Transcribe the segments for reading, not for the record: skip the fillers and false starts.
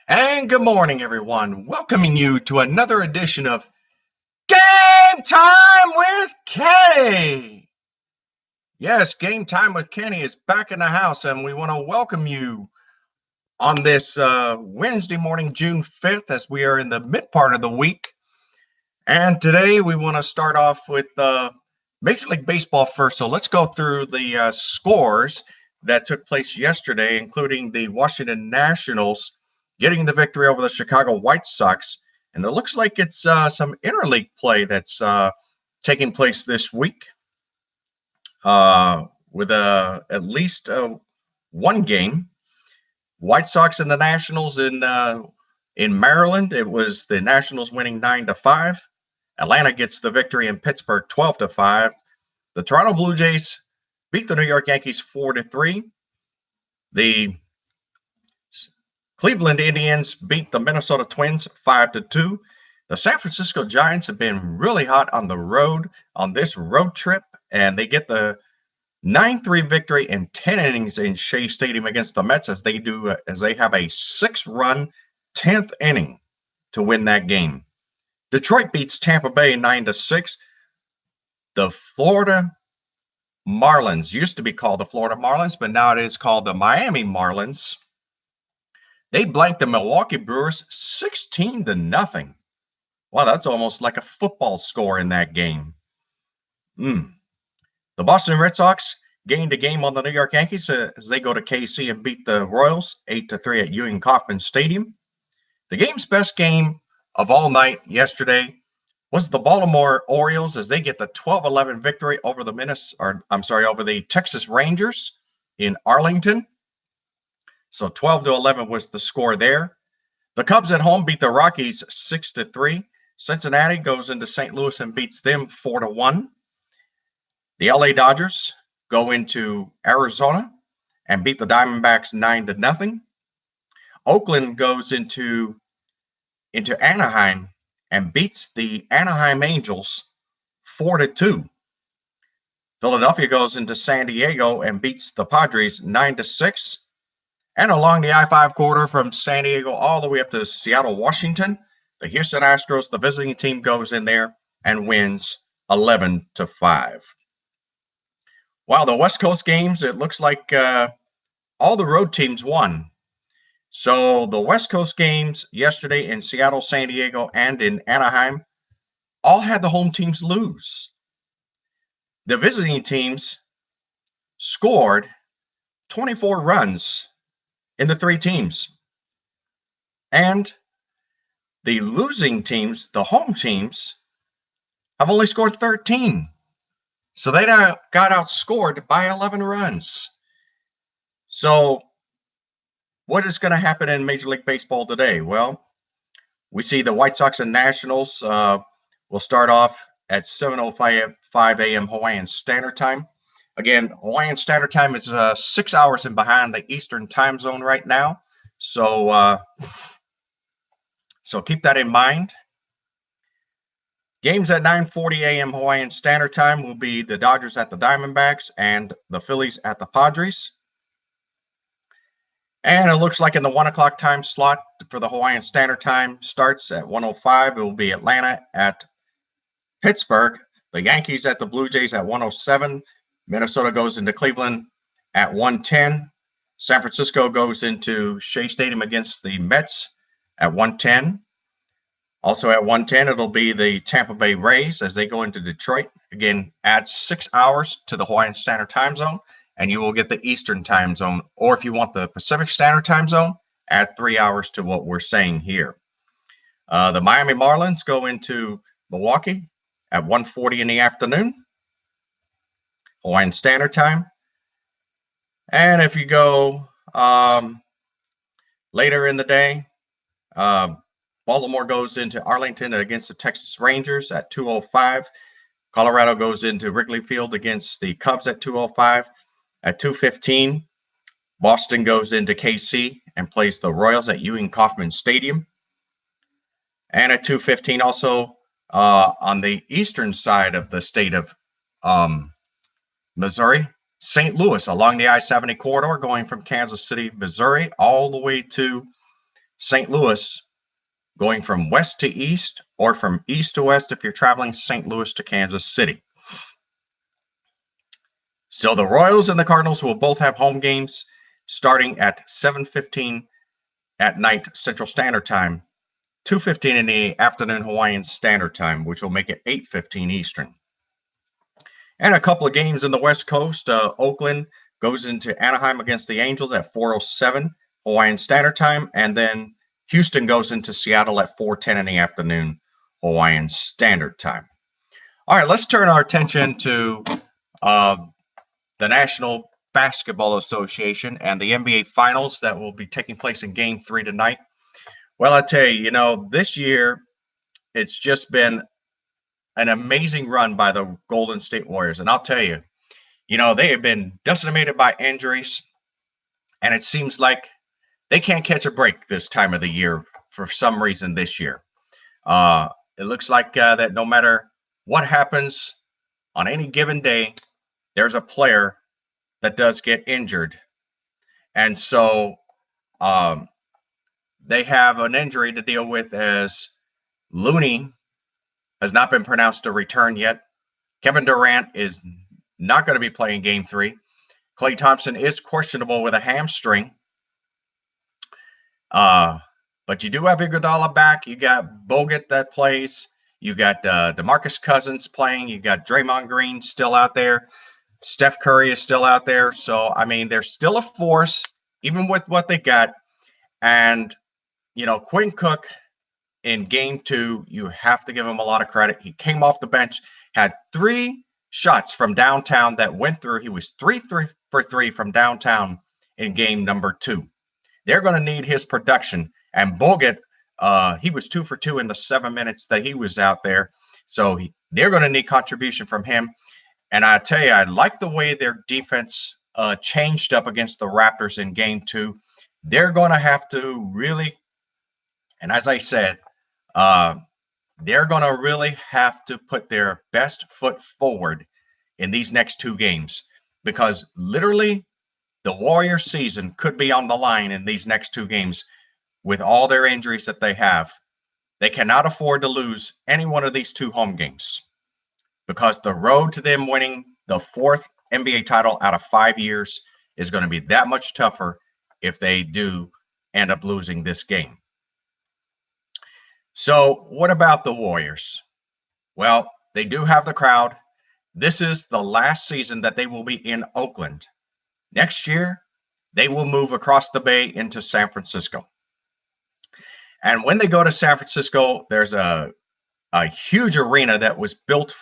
And good morning, everyone. Welcoming you to another edition of Game Time with Kenny. Yes, Game Time with Kenny is back in the house, and we want to welcome you on this Wednesday morning, June 5th, as we are in the mid part of the week. And today we want to start off with Major League Baseball first. So let's go through the scores that took place yesterday, including the Washington Nationals getting the victory over the Chicago White Sox. And it looks like it's some interleague play that's taking place this week with at least one game. White Sox and the Nationals in Maryland. It was the Nationals winning 9-5. Atlanta gets the victory in Pittsburgh 12-5. The Toronto Blue Jays beat the New York Yankees 4-3. The Cleveland Indians beat the Minnesota Twins 5-2. The San Francisco Giants have been really hot on the road on this road trip, and they get the 9-3 victory in 10 innings in Shea Stadium against the Mets as they have a 6-run 10th inning to win that game. Detroit beats Tampa Bay 9-6. The Florida Marlins used to be called the Florida Marlins, but now it is called the Miami Marlins. They blanked the Milwaukee Brewers 16-0. Wow, that's almost like a football score in that game. The Boston Red Sox gained a game on the New York Yankees as they go to KC and beat the Royals 8-3 at Ewing Kauffman Stadium. The game's best game of all night yesterday was the Baltimore Orioles as they get the 12-11 victory over the Texas Rangers in Arlington. So 12-11 was the score there. The Cubs at home beat the Rockies 6-3. Cincinnati goes into St. Louis and beats them 4-1. The LA Dodgers go into Arizona and beat the Diamondbacks 9-0. Oakland goes into Anaheim and beats the Anaheim Angels 4-2. Philadelphia goes into San Diego and beats the Padres 9-6. And along the I-5 corridor from San Diego all the way up to Seattle, Washington, the Houston Astros, the visiting team, goes in there and wins 11-5. While the West Coast games, it looks like all the road teams won. So the West Coast games yesterday in Seattle, San Diego, and in Anaheim all had the home teams lose. The visiting teams scored 24 runs in the three teams. And the losing teams, the home teams, have only scored 13. So they got outscored by 11 runs. So what is going to happen in Major League Baseball today? Well, we see the White Sox and Nationals will start off at 7:05 a.m. Hawaiian Standard Time. Again, Hawaiian Standard Time is 6 hours in behind the Eastern Time Zone right now. So keep that in mind. Games at 9:40 a.m. Hawaiian Standard Time will be the Dodgers at the Diamondbacks and the Phillies at the Padres. And it looks like in the 1 o'clock time slot for the Hawaiian Standard Time starts at 1:05. It will be Atlanta at Pittsburgh, the Yankees at the Blue Jays at 1:07. Minnesota goes into Cleveland at 1:10. San Francisco goes into Shea Stadium against the Mets at 1:10. Also at 1:10, it'll be the Tampa Bay Rays as they go into Detroit. Again, add 6 hours to the Hawaiian Standard Time Zone, and you will get the Eastern Time Zone. Or if you want the Pacific Standard Time Zone, add 3 hours to what we're saying here. The Miami Marlins go into Milwaukee at 1:40 in the afternoon, Hawaiian Standard Time. And if you go later in the day, Baltimore goes into Arlington against the Texas Rangers at 2:05. Colorado goes into Wrigley Field against the Cubs at 2:05. At 2:15, Boston goes into KC and plays the Royals at Ewing Kauffman Stadium. And at 2:15, also on the eastern side of the state of Missouri, St. Louis along the I-70 corridor going from Kansas City, Missouri, all the way to St. Louis going from west to east or from east to west if you're traveling St. Louis to Kansas City. So the Royals and the Cardinals will both have home games starting at 7:15 at night Central Standard Time, 2:15 in the afternoon Hawaiian Standard Time, which will make it 8:15 Eastern. And a couple of games in the West Coast. Oakland goes into Anaheim against the Angels at 4:07 Hawaiian Standard Time, and then Houston goes into Seattle at 4:10 in the afternoon Hawaiian Standard Time. All right, let's turn our attention to the National Basketball Association and the NBA Finals that will be taking place in Game 3 tonight. Well, I tell you, this year it's just been an amazing run by the Golden State Warriors. And I'll tell you, they have been decimated by injuries, and it seems like they can't catch a break this time of the year for some reason this year. It looks like that no matter what happens on any given day, there's a player that does get injured. And so they have an injury to deal with as Looney has not been pronounced to return yet. Kevin Durant is not going to be playing Game 3. Klay Thompson is questionable with a hamstring. But you do have Iguodala back. You got Bogut that plays. You got DeMarcus Cousins playing. You got Draymond Green still out there. Steph Curry is still out there. So, I mean, they're still a force, even with what they got. And, Quinn Cook in Game 2, you have to give him a lot of credit. He came off the bench, had 3 shots from downtown that went through. He was 3 for 3 from downtown in game number 2. They're going to need his production. And Bogut, he was 2 for 2 in the 7 minutes that he was out there. So they're going to need contribution from him. And I tell you, I like the way their defense changed up against the Raptors in Game 2. They're going to have to really, and as I said, they're going to really have to put their best foot forward in these next 2 games, because literally the Warriors season could be on the line in these next 2 games with all their injuries that they have. They cannot afford to lose any one of these 2 home games, because the road to them winning the 4th NBA title out of 5 years is going to be that much tougher if they do end up losing this game. So what about the Warriors? Well, they do have the crowd. This is the last season that they will be in Oakland. Next year, they will move across the bay into San Francisco. And when they go to San Francisco, there's a huge arena that was built,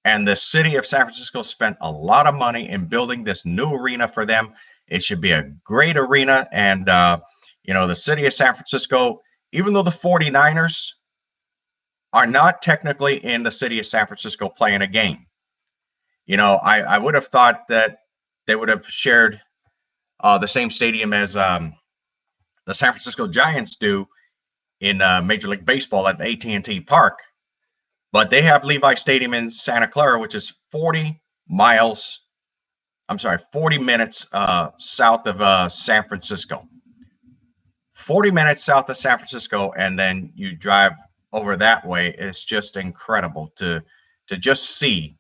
and the city of San Francisco spent a lot of money in building this new arena for them. It should be a great arena. And, the city of San Francisco, even though the 49ers are not technically in the city of San Francisco playing a game, I would have thought that they would have shared the same stadium as the San Francisco Giants do in Major League Baseball at AT&T Park. But they have Levi Stadium in Santa Clara, which is 40 minutes south of San Francisco. 40 minutes south of San Francisco, and then you drive over that way. It's just incredible to just see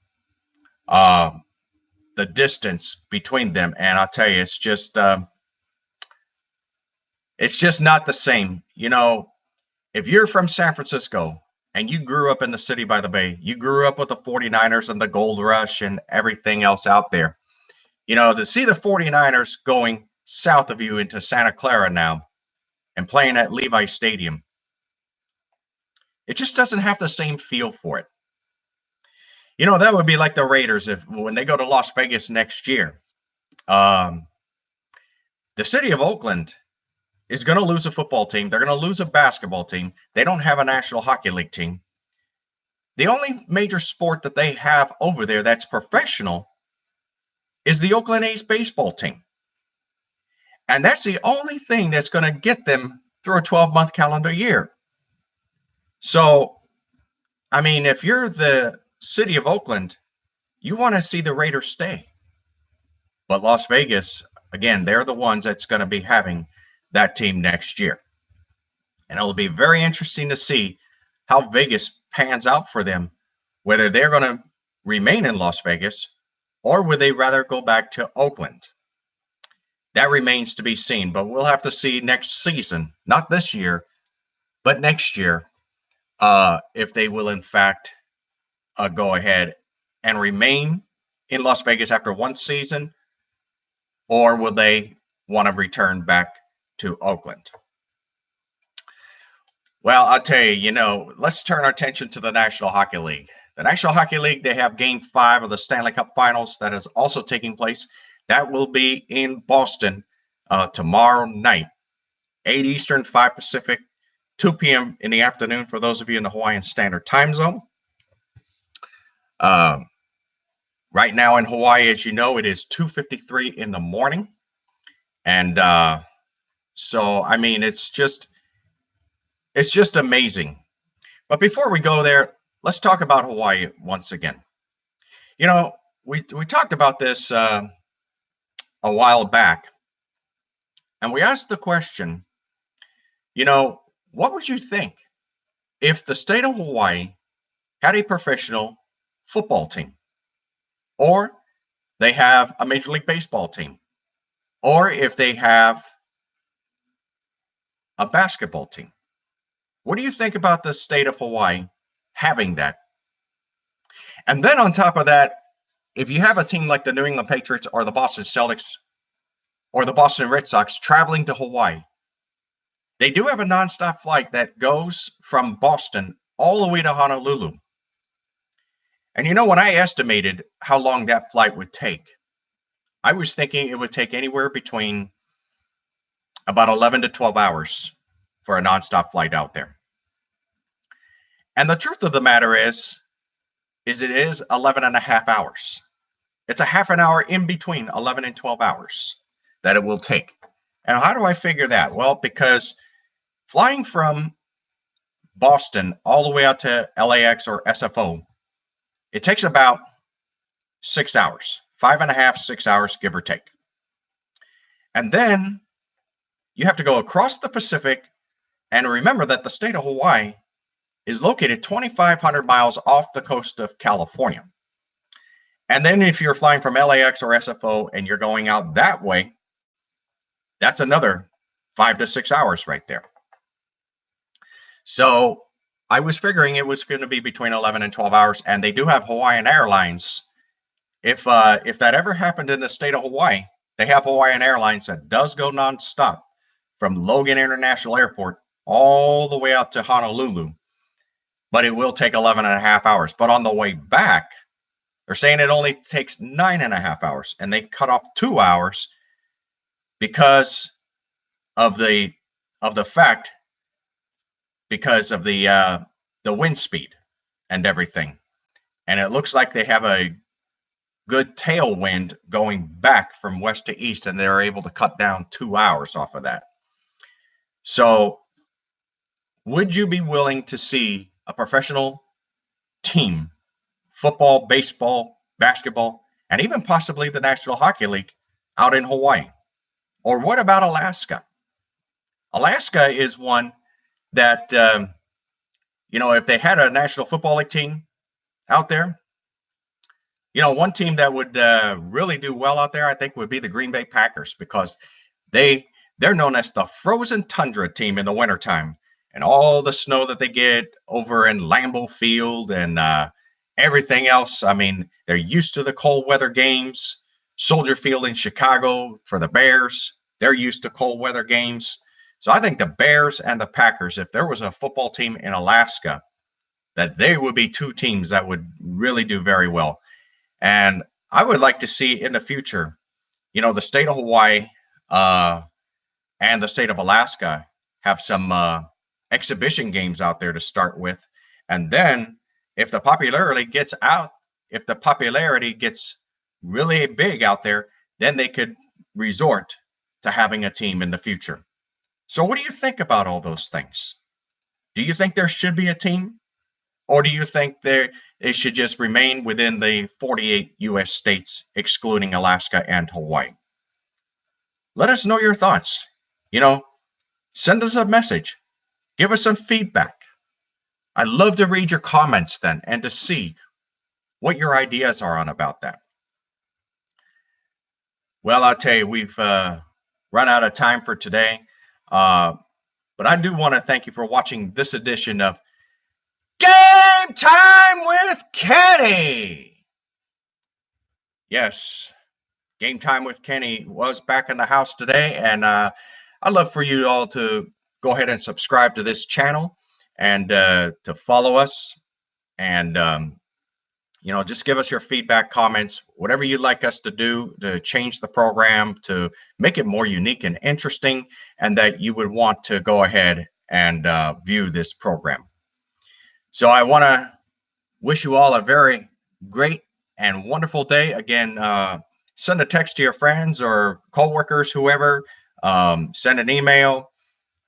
the distance between them. And I'll tell you, it's just not the same. If you're from San Francisco and you grew up in the city by the bay, you grew up with the 49ers and the Gold Rush and everything else out there, to see the 49ers going south of you into Santa Clara now and playing at Levi Stadium, it just doesn't have the same feel for it. That would be like the Raiders when they go to Las Vegas next year. The city of Oakland is going to lose a football team. They're going to lose a basketball team. They don't have a National Hockey League team. The only major sport that they have over there that's professional is the Oakland A's baseball team. And that's the only thing that's going to get them through a 12-month calendar year. So, I mean, if you're the city of Oakland, you want to see the Raiders stay. But Las Vegas, again, they're the ones that's going to be having that team next year. And it'll be very interesting to see how Vegas pans out for them, whether they're going to remain in Las Vegas or would they rather go back to Oakland. That remains to be seen, but we'll have to see next season, not this year, but next year, if they will in fact go ahead and remain in Las Vegas after one season, or will they want to return back to Oakland? Well, I'll tell you, let's turn our attention to the National Hockey League. The National Hockey League, they have game 5 of the Stanley Cup Finals that is also taking place. That will be in Boston tomorrow night, 8 Eastern, 5 Pacific, 2 p.m. in the afternoon for those of you in the Hawaiian Standard Time Zone. Right now in Hawaii, as you know, it is 2:53 in the morning. And so, I mean, it's just amazing. But before we go there, let's talk about Hawaii once again. We talked about this a while back, and we asked the question, what would you think if the state of Hawaii had a professional football team, or they have a Major League Baseball team, or if they have a basketball team? What do you think about the state of Hawaii having that? And then on top of that, if you have a team like the New England Patriots or the Boston Celtics or the Boston Red Sox traveling to Hawaii, they do have a nonstop flight that goes from Boston all the way to Honolulu. And when I estimated how long that flight would take, I was thinking it would take anywhere between about 11 to 12 hours for a nonstop flight out there. And the truth of the matter is it is 11 and a half hours. It's a half an hour in between 11 and 12 hours that it will take. And how do I figure that? Well, because flying from Boston all the way out to LAX or SFO, it takes about 6 hours, 5.5, 6 hours, give or take. And then you have to go across the Pacific, and remember that the state of Hawaii is located 2,500 miles off the coast of California. And then if you're flying from LAX or SFO and you're going out that way, that's another 5 to 6 hours right there. So I was figuring it was going to be between 11 and 12 hours, and they do have Hawaiian Airlines. If that ever happened in the state of Hawaii, they have Hawaiian Airlines that does go nonstop from Logan International Airport all the way out to Honolulu, but it will take 11 and a half hours. But on the way back, they're saying it only takes 9.5 hours, and they cut off 2 hours because of the fact, because of the wind speed and everything. And it looks like they have a good tailwind going back from west to east, and they're able to cut down 2 hours off of that. So would you be willing to see a professional team, football, baseball, basketball, and even possibly the National Hockey League out in Hawaii? Or what about Alaska? Alaska is one that, if they had a National Football League team out there, one team that would really do well out there, I think, would be the Green Bay Packers, because they're known as the frozen tundra team in the wintertime. And all the snow that they get over in Lambeau Field and everything else. I mean, they're used to the cold weather games. Soldier Field in Chicago for the Bears, they're used to cold weather games. So I think the Bears and the Packers, if there was a football team in Alaska, that they would be two teams that would really do very well. And I would like to see in the future, the state of Hawaii and the state of Alaska have some exhibition games out there to start with. And then if the popularity gets really big out there, then they could resort to having a team in the future. So what do you think about all those things? Do you think there should be a team? Or do you think it should just remain within the 48 U.S. states, excluding Alaska and Hawaii? Let us know your thoughts. Send us a message. Give us some feedback. I love to read your comments then and to see what your ideas are on about that. Well, I'll tell you, we've run out of time for today. Uh, but I do want to thank you for watching this edition of Game Time with Kenny. Yes, Game Time with Kenny was back in the house today. And I'd love for you all to go ahead and subscribe to this channel and to follow us. And just give us your feedback, comments, whatever you'd like us to do to change the program, to make it more unique and interesting, and that you would want to go ahead and view this program. So I want to wish you all a very great and wonderful day. Again, send a text to your friends or coworkers, whoever. Send an email.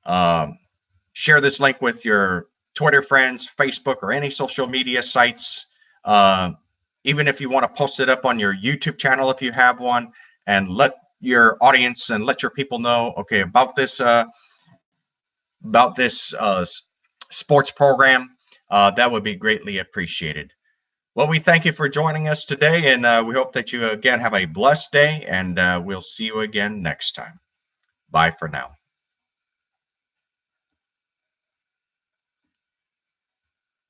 Um, Share this link with your Twitter friends, Facebook, or any social media sites. Even if you want to post it up on your YouTube channel, if you have one, and let your audience and let your people know, okay, about this sports program, that would be greatly appreciated. Well, we thank you for joining us today, and we hope that you again have a blessed day, and we'll see you again next time. Bye for now.